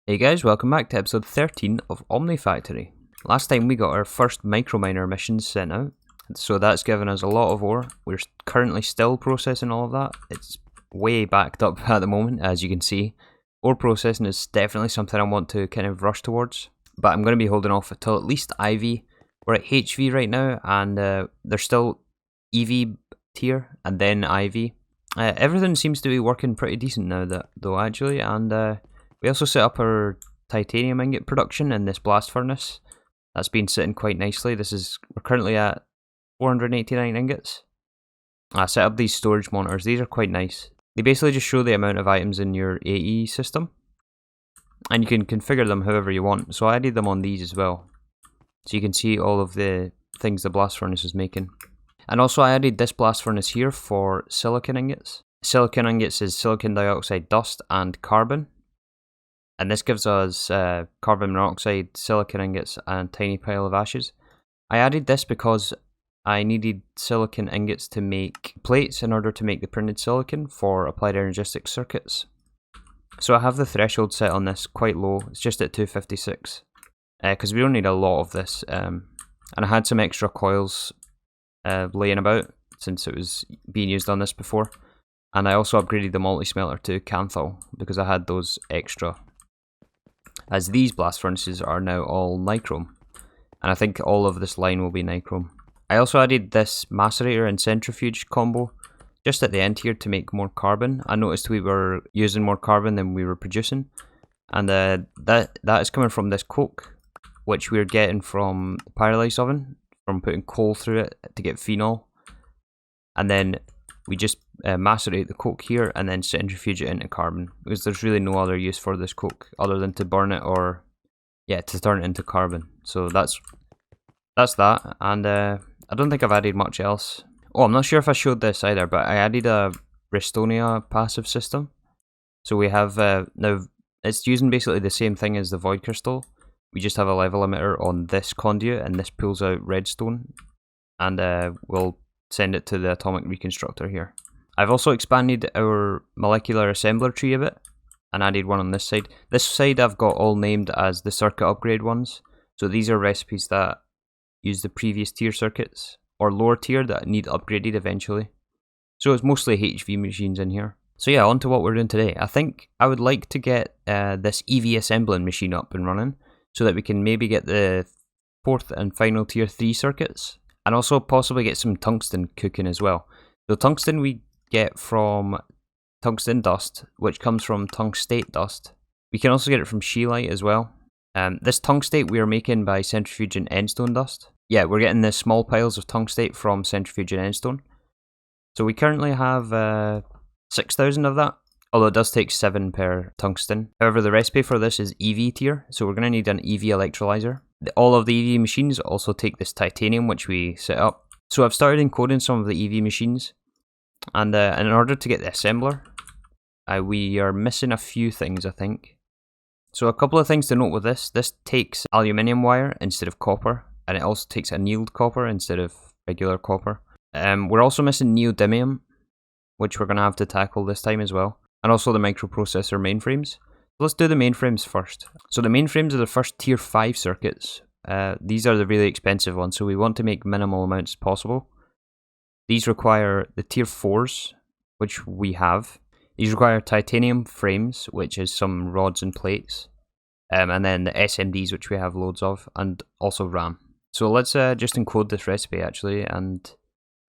Hey guys, welcome back to episode 13 of Omnifactory. Last time we got our first microminer missions sent out, so that's given us a lot of ore. We're currently still processing all of that. It's way backed up at the moment, as you can see. Ore processing is definitely something I want to kind of rush towards, but I'm going to be holding off until at least Eevee. We're at HV right now, and there's still Eevee tier, and then Eevee. Everything seems to be working pretty decent now, though, actually, and we also set up our titanium ingot production in this blast furnace. That's been sitting quite nicely. We're currently at 489 ingots. I set up these storage monitors. These are quite nice. They basically just show the amount of items in your AE system, and you can configure them however you want. So I added them on these as well, so you can see all of the things the blast furnace is making. And also I added this blast furnace here for silicon ingots. Silicon ingots is silicon dioxide dust and carbon. And this gives us carbon monoxide, silicon ingots, and a tiny pile of ashes. I added this because I needed silicon ingots to make plates in order to make the printed silicon for applied energistic circuits. So I have the threshold set on this quite low. It's just at 256. Because we don't need a lot of this. And I had some extra coils laying about since it was being used on this before. And I also upgraded the multi-smelter to Canthal because I had those extra, as these blast furnaces are now all nichrome, and I think all of this line will be nichrome. I also added this macerator and centrifuge combo just at the end here to make more carbon. I noticed we were using more carbon than we were producing, and that is coming from this coke, which we're getting from the pyrolysis oven, from putting coal through it to get phenol, and then we just macerate the coke here and then centrifuge it into carbon, because there's really no other use for this coke other than to burn it or to turn it into carbon. So that's that, and I don't think I've added much else. Oh, I'm not sure if I showed this either, but I added a Restonia passive system. So we have now, it's using basically the same thing as the void crystal. We just have a level emitter on this conduit, and this pulls out redstone, and we'll send it to the atomic reconstructor here. I've also expanded our molecular assembler tree a bit and added one on this side. This side I've got all named as the circuit upgrade ones. So these are recipes that use the previous tier circuits or lower tier that need upgraded eventually. So it's mostly HV machines in here. So yeah, on to what we're doing today. I think I would like to get this Eevee assembling machine up and running so that we can maybe get the 4th and final tier 3 circuits. And also possibly get some tungsten cooking as well. So tungsten we get from tungsten dust, which comes from tungstate dust. We can also get it from scheelite as well. This tungstate we are making by centrifuging endstone dust. Yeah, we're getting the small piles of tungstate from centrifuging endstone. So we currently have 6,000 of that, although it does take 7 per tungsten. However, the recipe for this is Eevee tier, so we're going to need an Eevee electrolyzer. All of the Eevee machines also take this titanium, which we set up. So I've started encoding some of the Eevee machines, and in order to get the assembler, we are missing a few things, I think. So a couple of things to note with this takes aluminium wire instead of copper, and it also takes annealed copper instead of regular copper. We're also missing neodymium, which we're going to have to tackle this time as well, and also the microprocessor mainframes. Let's do the mainframes first. So the mainframes are the first tier 5 circuits. These are the really expensive ones, so we want to make minimal amounts possible. These require the tier 4s, which we have. These require titanium frames, which is some rods and plates. And then the SMDs, which we have loads of, and also RAM. So let's just encode this recipe actually, and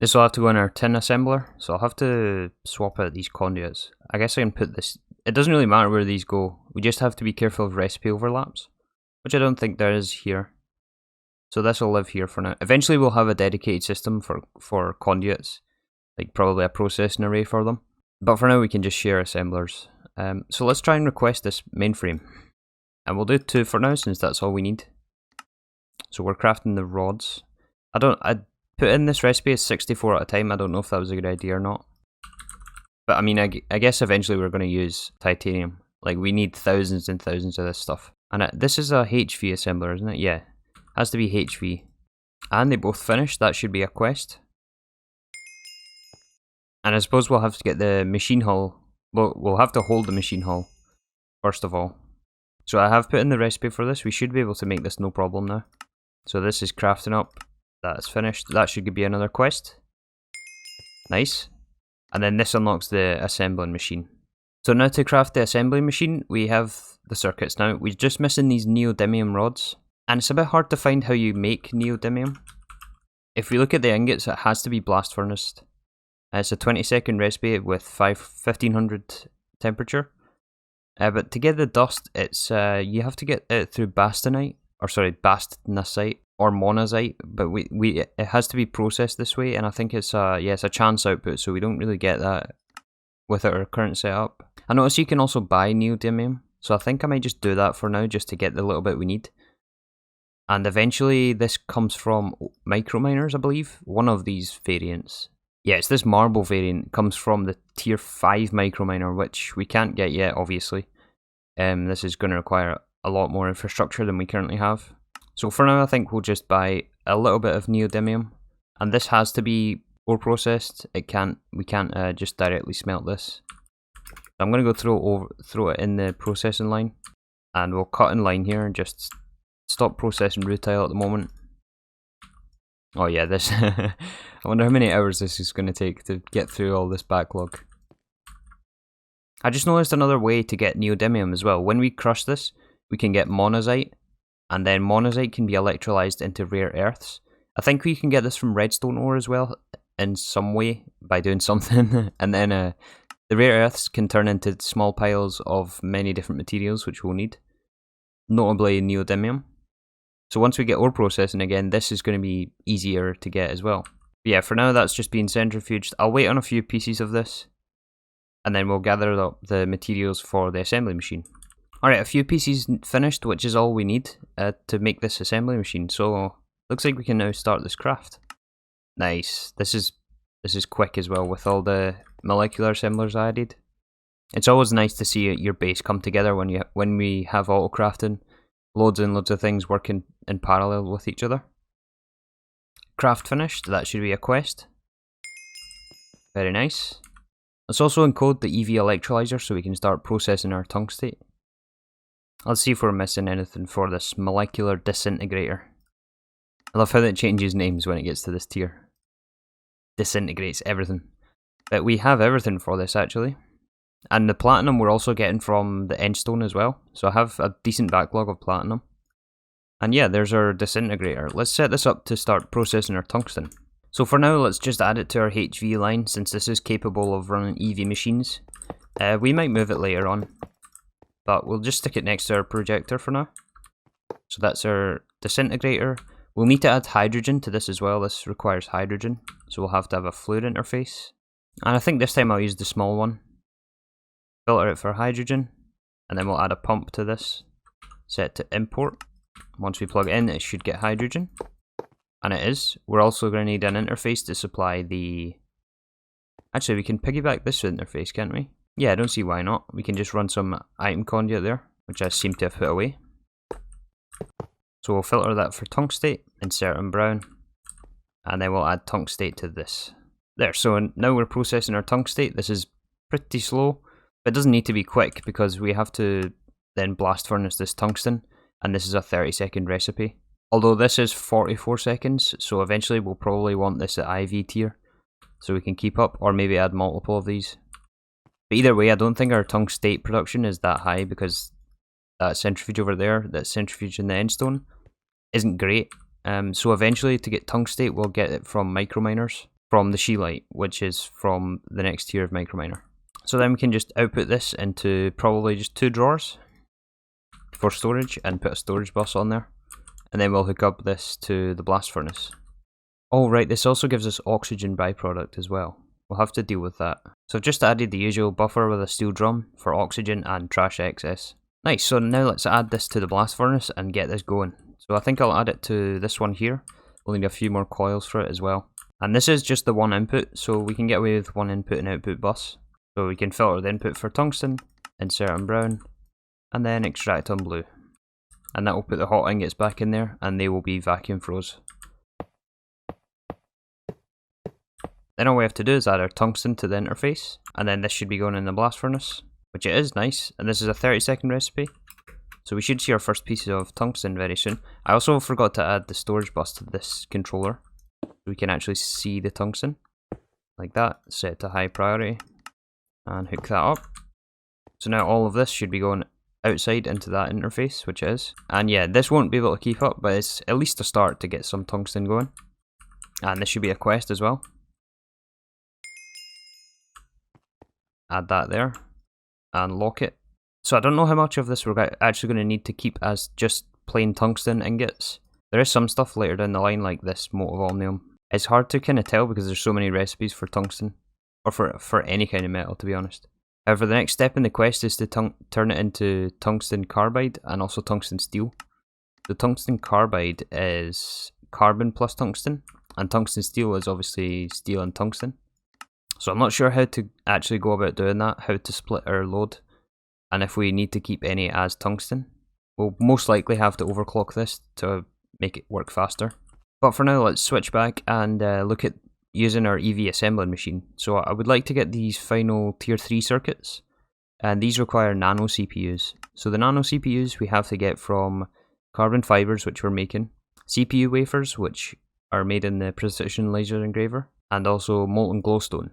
this will have to go in our tin assembler. So I'll have to swap out these conduits. I guess I can put this. It doesn't really matter where these go, we just have to be careful of recipe overlaps, which I don't think there is here. So this will live here for now. Eventually we'll have a dedicated system for conduits, like probably a processing array for them. But for now we can just share assemblers. So let's try and request this mainframe. And we'll do 2 for now since that's all we need. So we're crafting the rods. I put in this recipe as 64 at a time. I don't know if that was a good idea or not. But I mean, I guess eventually we're going to use titanium. Like, we need thousands and thousands of this stuff. And this is a HV assembler, isn't it? Yeah, has to be HV. And they both finished. That should be a quest. And I suppose we'll have to get the machine hull. Well, we'll have to hold the machine hull, first of all. So I have put in the recipe for this. We should be able to make this no problem now. So this is crafting up. That's finished. That should be another quest. Nice. And then this unlocks the assembling machine. So now to craft the assembly machine, we have the circuits now. We're just missing these neodymium rods. And it's a bit hard to find how you make neodymium. If we look at the ingots, it has to be blast furnace. It's a 20-second recipe with 1500 temperature. But to get the dust, it's you have to get it through bastonite, or sorry, bastnasite or monazite. But it has to be processed this way, and I think it's it's a chance output, so we don't really get that with our current setup. I notice you can also buy neodymium, so I think I might just do that for now, just to get the little bit we need. And eventually, this comes from Microminers, I believe, one of these variants. Yeah, it's this marble variant, comes from the tier 5 microminer, which we can't get yet, obviously. This is going to require a lot more infrastructure than we currently have. So for now, I think we'll just buy a little bit of neodymium, and this has to be ore processed. We can't just directly smelt this. So I'm going to go throw it in the processing line, and we'll cut in line here and just stop processing rutile at the moment. Oh yeah, this. I wonder how many hours this is going to take to get through all this backlog. I just noticed another way to get neodymium as well. When we crush this, we can get monazite, and then monazite can be electrolyzed into rare earths. I think we can get this from redstone ore as well, in some way, by doing something. And then the rare earths can turn into small piles of many different materials which we'll need, notably neodymium. So once we get ore processing again, this is going to be easier to get as well. But yeah, for now that's just being centrifuged. I'll wait on a few pieces of this, and then we'll gather up the materials for the assembly machine. Alright, a few pieces finished, which is all we need to make this assembly machine. So looks like we can now start this craft. Nice. This is quick as well with all the molecular assemblers I added. It's always nice to see your base come together when we have auto crafting. Loads and loads of things working in parallel with each other. Craft finished. That should be a quest. Very nice. Let's also encode the Eevee electrolyzer so we can start processing our tungstate. Let's see if we're missing anything for this molecular disintegrator. I love how that changes names when it gets to this tier. Disintegrates everything. But we have everything for this actually. And the platinum we're also getting from the endstone as well. So I have a decent backlog of platinum. And yeah, there's our disintegrator. Let's set this up to start processing our tungsten. So for now, let's just add it to our HV line, since this is capable of running Eevee machines. We might move it later on, but we'll just stick it next to our projector for now. So that's our disintegrator. We'll need to add hydrogen to this as well. This requires hydrogen, so we'll have to have a fluid interface. And I think this time I'll use the small one. Filter it for hydrogen, and then we'll add a pump to this. Set to import. Once we plug it in, it should get hydrogen. And it is. We're also going to need an interface to supply the... Actually, we can piggyback this interface, can't we? Yeah, I don't see why not. We can just run some item conduit there, which I seem to have put away. So we'll filter that for tungstate, insert in brown, and then we'll add tungstate to this. There, so now we're processing our tungstate. This is pretty slow, but it doesn't need to be quick because we have to then blast furnace this tungsten, and this is a 30-second recipe. Although this is 44 seconds, so eventually we'll probably want this at IV tier, so we can keep up, or maybe add multiple of these. But either way, I don't think our tungstate production is that high, because that centrifuge over there, that centrifuge in the endstone, isn't great. So eventually, to get tungstate, we'll get it from microminers, from the scheelite, which is from the next tier of microminer. So then we can just output this into probably just 2 drawers for storage, and put a storage bus on there. And then we'll hook up this to the blast furnace. Oh right, this also gives us oxygen byproduct as well. We'll have to deal with that. So I've just added the usual buffer with a steel drum for oxygen and trash excess. Nice, so now let's add this to the blast furnace and get this going. So I think I'll add it to this one here. We'll need a few more coils for it as well. And this is just the one input, so we can get away with one input and output bus. So we can filter the input for tungsten, insert in brown, and then extract on blue. And that will put the hot ingots back in there, and they will be vacuum froze. Then all we have to do is add our tungsten to the interface, and then this should be going in the blast furnace, which it is. Nice. And this is a 30-second recipe, So we should see our first piece of tungsten very soon. I also forgot to add the storage bus to this controller. We can actually see the tungsten. Like that, set it to high priority. And hook that up. So now all of this should be going outside into that interface, which it is. And yeah, this won't be able to keep up, but it's at least a start to get some tungsten going. And this should be a quest as well. Add that there. And lock it. So I don't know how much of this we're actually going to need to keep as just plain tungsten ingots. There is some stuff later down the line like this mote of omnium. It's hard to kind of tell because there's so many recipes for tungsten. Or for any kind of metal, to be honest. However, the next step in the quest is to turn it into tungsten carbide and also tungsten steel. The tungsten carbide is carbon plus tungsten, and tungsten steel is obviously steel and tungsten. So I'm not sure how to actually go about doing that, how to split our load, and if we need to keep any as tungsten. We'll most likely have to overclock this to make it work faster. But for now, let's switch back and look at using our Eevee Assembler machine. So I would like to get these final tier 3 circuits, and these require nano CPUs. So the nano CPUs we have to get from carbon fibers, which we're making, CPU wafers, which are made in the precision laser engraver, and also molten glowstone.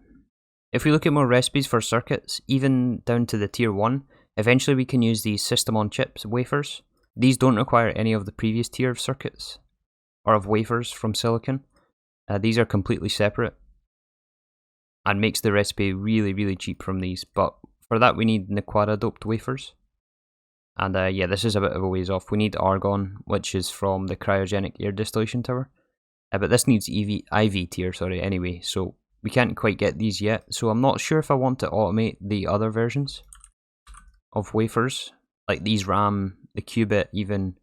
If we look at more recipes for circuits, even down to the tier 1, eventually we can use these system on chips wafers. These don't require any of the previous tier of circuits, or of wafers from silicon. These are completely separate, and makes the recipe really cheap from these, but for that we need Nequada doped wafers. And yeah, this is a bit of a ways off. We need argon, which is from the cryogenic air distillation tower. But this needs IV tier, anyway, so we can't quite get these yet. So I'm not sure if I want to automate the other versions of wafers, like these RAM, the qubit, even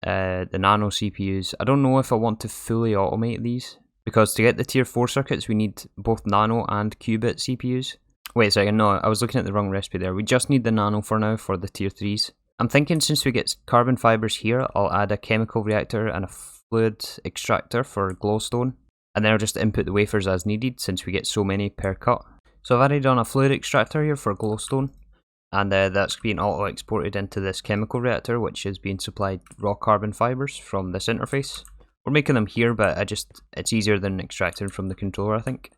the nano CPUs. I don't know if I want to fully automate these, because to get the tier 4 circuits we need both nano and qubit CPUs. Wait a second, no, I was looking at the wrong recipe there. We just need the nano for now for the tier 3s. I'm thinking since we get carbon fibers here, I'll add a chemical reactor and a fluid extractor for glowstone, and then I'll just input the wafers as needed since we get so many per cut. So I've added on a fluid extractor here for glowstone, and that's being auto exported into this chemical reactor, which is being supplied raw carbon fibers from this interface. We're making them here, but it's easier than extracting from the controller, I think.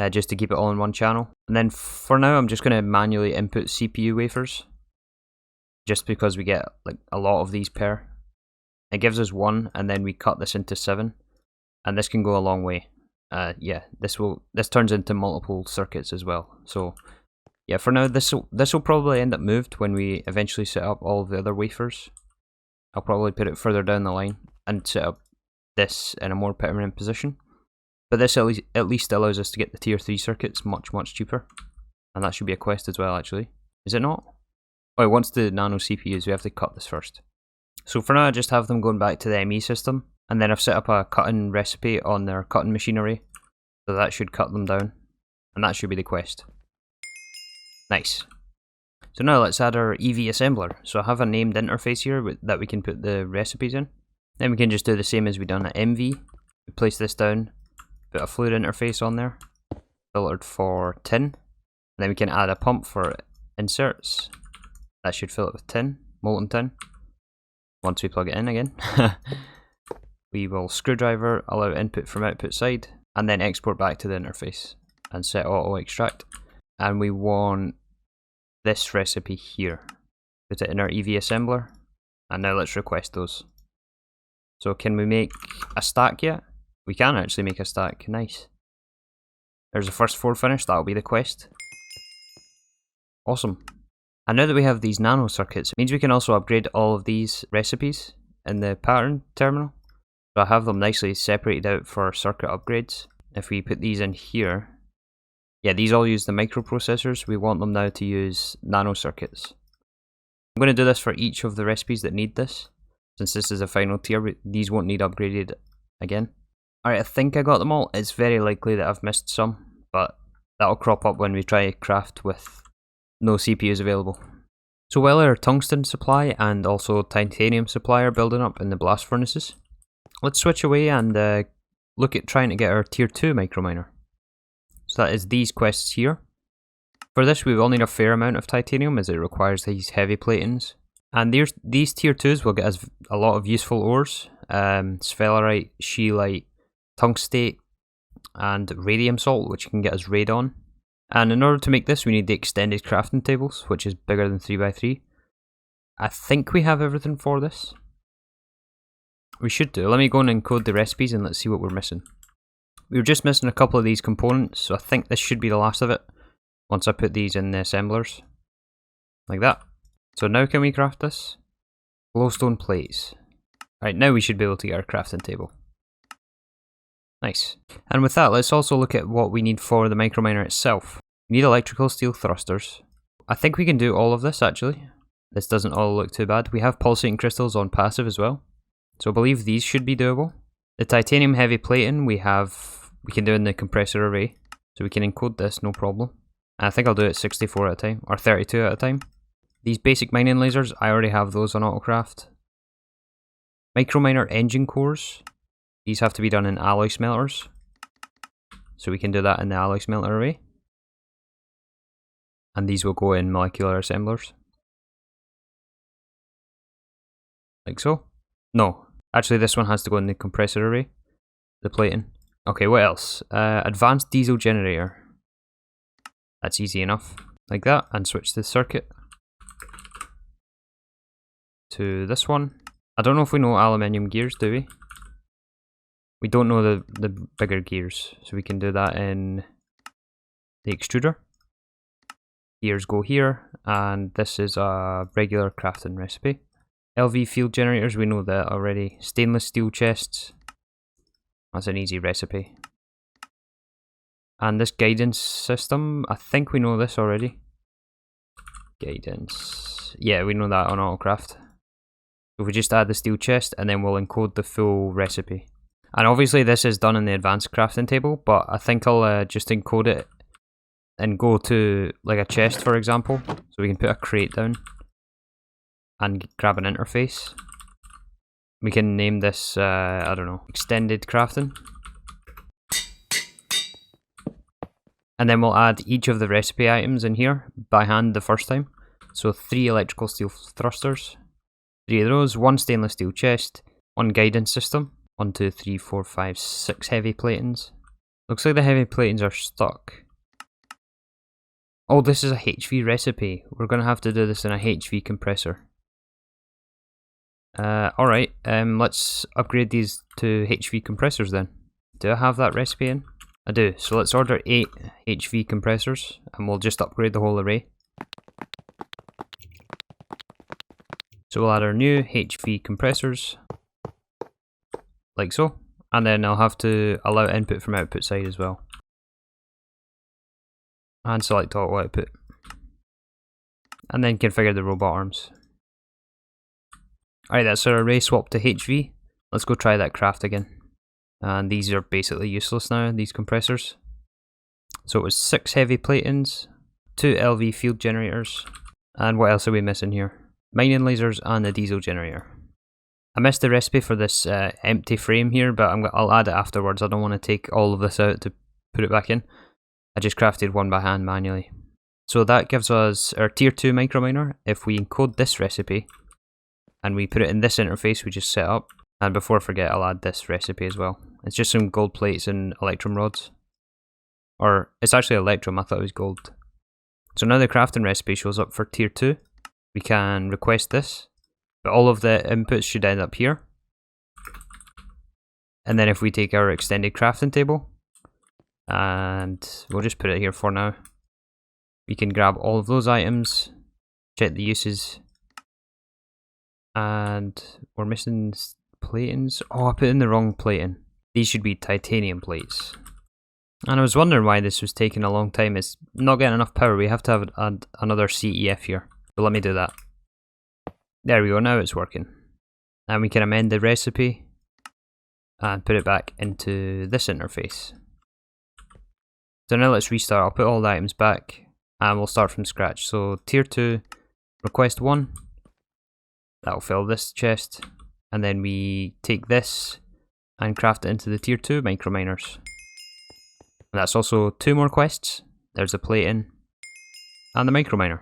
Just to keep it all in one channel. And then for now I'm just going to manually input CPU wafers, just because we get like a lot of these per. It gives us 1, and then we cut this into 7, and this can go a long way. Yeah, this turns into multiple circuits as well. So yeah, for now this will probably end up moved when we eventually set up all of the other wafers. I'll probably put it further down the line and set up this in a more permanent position. But this at least allows us to get the tier 3 circuits much cheaper. And that should be a quest as well, actually. Is it not? Oh, once the nano CPUs, we have to cut this first. So for now I just have them going back to the ME system, and then I've set up a cutting recipe on their cutting machinery, so that should cut them down, and that should be the quest. Nice. So now let's add our Eevee Assembler. So I have a named interface here that we can put the recipes in. Then we can just do the same as we done at MV. We place this down, put a fluid interface on there, filtered for tin, and then we can add a pump for inserts. That should fill it with tin, molten tin. Once we plug it in again. We will screwdriver, allow input from output side, and then export back to the interface and set auto extract. And we want this recipe here. Put it in our Eevee Assembler, and now let's request those. So can we make a stack yet? We can actually make a stack, nice. There's the first 4 finished, that'll be the quest. Awesome. And now that we have these nano circuits, it means we can also upgrade all of these recipes in the pattern terminal. So I have them nicely separated out for circuit upgrades. If we put these in here, yeah, these all use the microprocessors. We want them now to use nano circuits. I'm going to do this for each of the recipes that need this. Since this is a final tier, these won't need upgraded again. Alright, I think I got them all. It's very likely that I've missed some, but that'll crop up when we try craft with no CPUs available. So while our tungsten supply and also titanium supply are building up in the blast furnaces, let's switch away and look at trying to get our tier 2 microminer. So that is these quests here. For this we will need a fair amount of titanium as it requires these heavy platings. And these tier 2s will get us a lot of useful ores. Sphelerite, scheelite, tungstate, and radium salt, which can get us radon. And in order to make this, we need the extended crafting tables, which is bigger than 3x3. I think we have everything for this. We should do. Let me go and encode the recipes and let's see what we're missing. We were just missing a couple of these components, so I think this should be the last of it once I put these in the assemblers. Like that. So now can we craft this? Glowstone plates. Right, now we should be able to get our crafting table. Nice. And with that, let's also look at what we need for the microminer itself. We need electrical steel thrusters. I think we can do all of this actually. This doesn't all look too bad. We have pulsating crystals on passive as well. So I believe these should be doable. The titanium heavy plating we can do in the compressor array. So we can encode this, no problem. And I think I'll do it 64 at a time, or 32 at a time. These basic mining lasers, I already have those on Autocraft. Microminer engine cores. These have to be done in alloy smelters. So we can do that in the alloy smelter array. And these will go in molecular assemblers. Like so. No, actually this one has to go in the compressor array. The plating. Okay, what else? Advanced diesel generator. That's easy enough. Like that, and switch the circuit to this one. I don't know if we know aluminium gears, do we? We don't know the bigger gears, so we can do that in the extruder. Gears go here, and this is a regular crafting recipe. LV field generators, we know that already. Stainless steel chests. That's an easy recipe. And this guidance system, I think we know this already. Guidance. Yeah, we know that on Autocraft. So we just add the steel chest and then we'll encode the full recipe. And obviously this is done in the advanced crafting table, but I think I'll just encode it and go to like a chest, for example. So we can put a crate down and grab an interface. We can name this, I don't know, extended crafting. And then we'll add each of the recipe items in here by hand the first time. So 3 electrical steel thrusters, 3 of those, 1 stainless steel chest, 1 guidance system, 1, 2, 3, 4, 5, 6 heavy platings. Looks like the heavy platings are stuck. Oh, this is a HV recipe. We're going to have to do this in a HV compressor. Alright, let's upgrade these to HV compressors then. Do I have that recipe in? I do, so let's order 8 HV compressors and we'll just upgrade the whole array. So we'll add our new HV compressors, like so, and then I'll have to allow input from output side as well. And select auto output. And then configure the robot arms. Alright, that's our array swapped to HV. Let's go try that craft again. And these are basically useless now, these compressors. So it was 6 heavy platings, 2 LV field generators, and what else are we missing here? Mining lasers and a diesel generator. I missed the recipe for this empty frame here, but I'll add it afterwards. I don't want to take all of this out to put it back in. I just crafted one by hand manually. So that gives us our tier 2 microminer. If we encode this recipe and we put it in this interface we just set up, and before I forget, I'll add this recipe as well. It's just some gold plates and electrum rods. Or, it's actually electrum, I thought it was gold. So now the crafting recipe shows up for tier 2. We can request this, but all of the inputs should end up here. And then if we take our extended crafting table, and we'll just put it here for now. We can grab all of those items, check the uses, and we're missing platings. Oh, I put in the wrong plating. These should be titanium plates. And I was wondering why this was taking a long time. It's not getting enough power. We have to add another CEF here. So let me do that. There we go, now it's working. And we can amend the recipe and put it back into this interface. So now let's restart. I'll put all the items back and we'll start from scratch. So tier 2, request 1. That'll fill this chest. And then we take this and craft it into the tier 2 microminers. And that's also 2 more quests. There's the plating and the microminer.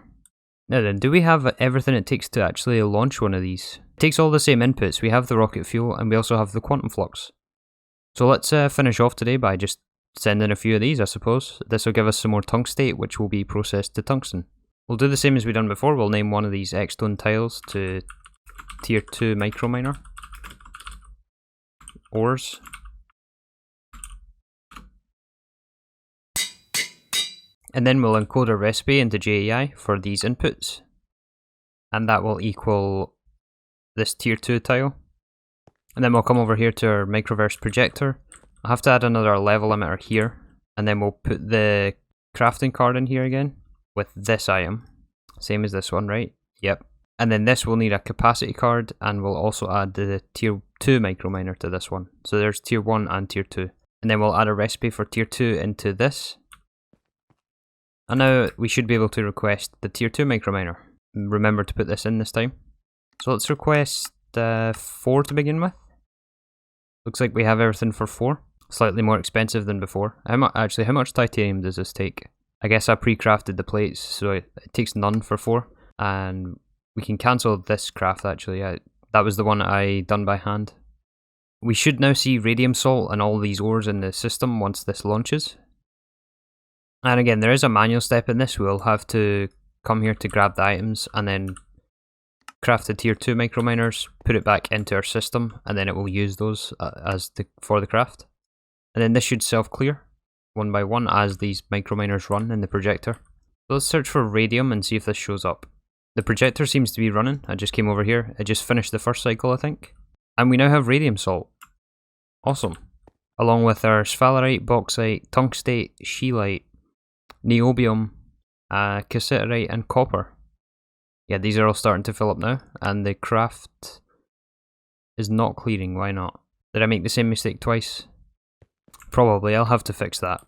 Now then, do we have everything it takes to actually launch one of these? It takes all the same inputs. We have the rocket fuel and we also have the quantum flux. So let's finish off today by just sending a few of these, I suppose. This will give us some more tungstate, which will be processed to tungsten. We'll do the same as we done before. We'll name one of these X-stone tiles to Tier 2 Microminer. Ores. And then we'll encode a recipe into JEI for these inputs. And that will equal this Tier 2 tile. And then we'll come over here to our microverse projector. I'll have to add another level emitter here. And then we'll put the crafting card in here again with this item. Same as this one, right? Yep. And then this will need a capacity card, and we'll also add the Tier 2 microminer to this one. So there's Tier 1 and Tier 2. And then we'll add a recipe for Tier 2 into this. And now we should be able to request the Tier 2 microminer. Remember to put this in this time. So let's request 4 to begin with. Looks like we have everything for 4. Slightly more expensive than before. Actually, how much titanium does this take? I guess I pre-crafted the plates, so it takes none for 4. And we can cancel this craft actually. That was the one I done by hand. We should now see radium salt and all these ores in the system once this launches. And again, there is a manual step in this. We'll have to come here to grab the items and then craft the Tier 2 microminers, put it back into our system, and then it will use those for the craft. And then this should self-clear one by one as these microminers run in the projector. So let's search for radium and see if this shows up. The projector seems to be running. I just came over here. It just finished the first cycle, I think. And we now have radium salt. Awesome. Along with our sphalerite, bauxite, tungstate, scheelite, niobium, cassiterite, and copper. Yeah, these are all starting to fill up now, and the craft is not clearing. Why not? Did I make the same mistake twice? Probably. I'll have to fix that.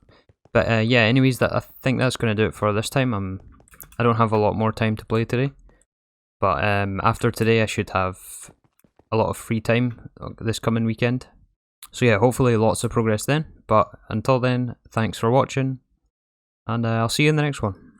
But yeah, anyways, I think that's going to do it for this time. I don't have a lot more time to play today, but after today I should have a lot of free time this coming weekend. So yeah, hopefully lots of progress then. But until then, thanks for watching. And I'll see you in the next one.